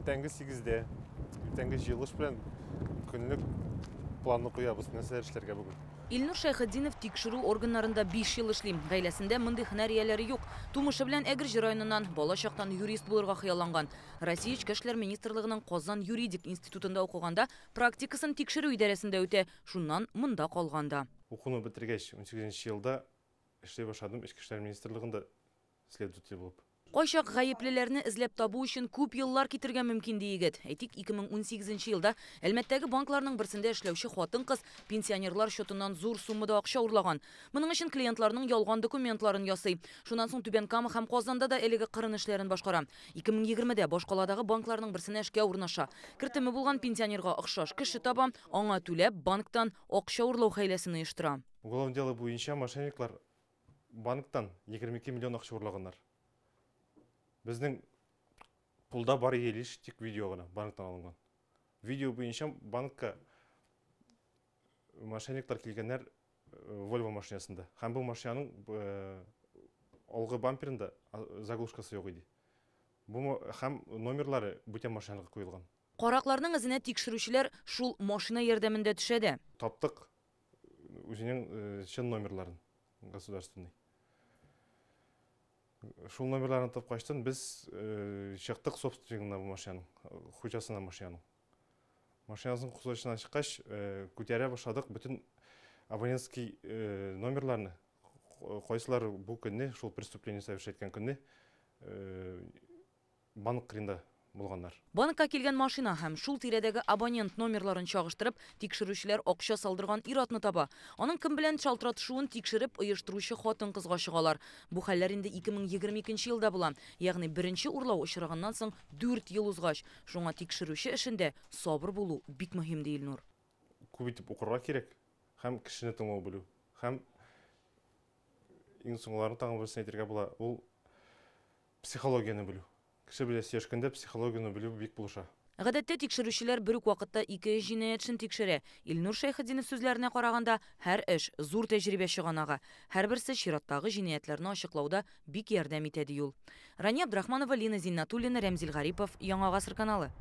Иртәнге 8-дә, иртәнге җыелыш белән көнлек планны куябыз, нәрсәләр эшләргә бүген. Илнур Шайхетдинов тикшерү органнарында 5 ел эшли. Гаиләсендә мондый һөнәр ияләре юк. Тумышы белән Әгерҗе районыннан бала чактан юрист булырга хыялланган. Россия Эчке эшләр министрлыгының Казан юридик институтында укыганда практикасын тикшерү идарәсендә үтә. Шуннан монда калганда. Укуны бетергәч, 18 елда эшләй башладым Эчке эшләр министрлыгында следователь булып. Кайчак гаеплеләрне эзләп табу өчен күп еллар китергә мөмкин ди егет. Әйтик, 2018 елда Әлмәттәге банкларның берсендә эшләүче хатын-кыз пенсионерлар счетыннан зур суммада акча урлаган. Моның өчен клиентларның ялган документларын ясый. Шуннан соң Түбән Кама һәм Казанда да әлеге кырын эшләрен башкара. 2020дә башкаладагы банкларның берсенә эшкә урнаша. Кертеме булган пенсионерга охшаш кеше таба, аңа түләп банктан акча урлау хәйләсен оештыра. Уголовное дело буенча мошенниклар банктан 22 миллион акча урлаганнар. Безнең пулда бар елеш тик видео гына банктан алынган. Видео буенча банкка мошенниклар килгәннәр Volvo машинасында. Һәм бу машинаның алгы бамперында заглушкасы юк иде. Бу һәм номерлары бүтән машинага куелган. Каракларның эзенә тикшерүчеләр шул машина ярдәмендә төшә дә. Таптык үзенең чын номерларын государственный. Шул номерларын тапкачтан без чыктык собственникына бу машинаның, хуҗасына машинаның. Машинаның хуҗасына чыккач, күтәрә башладык бүтән абонентский номерларны. Кайсылар бу көнне шул преступление совершать иткән көнне банк кырында булганнар. Банкка килгән машина һәм шул тирәдәге абонент номерларын чагыштырып, тикшерүчеләр акча салдырган ир-атны таба. Аның кем белән шалтыратышуын тикшереп, оештыручы хатын-кызга чыгалар. Бу хәлләр инде 2022 елда була. Ягъни беренче урлау очрагыннан соң 4 ел узгач. Шуңа тикшерүче эшендә сабыр булу бик мөһим ди Илнур. Күп итеп укырга кирәк, һәм кешене тыңлау белү, һәм иң соңларын тагын берсен әйтергә була, ул психологияны белү. Кеше белән сөйләшкәндә психологияны белү бик булыша. Гадәттә тикшерүчеләр бер үк вакытта 2 җинаятьшен тикшерә. Илнур Шайхетдинов сүзләренә караганда, һәр эш зур тәҗрибә чыганага. Һәрберсе чираттагы җинаятларны ачыклауда бик ярдәм итә ди ул. Рания Абдрахманова, Лина Зиннатуллина, Рәмзил Гарипов, Яңа Гасыр каналы.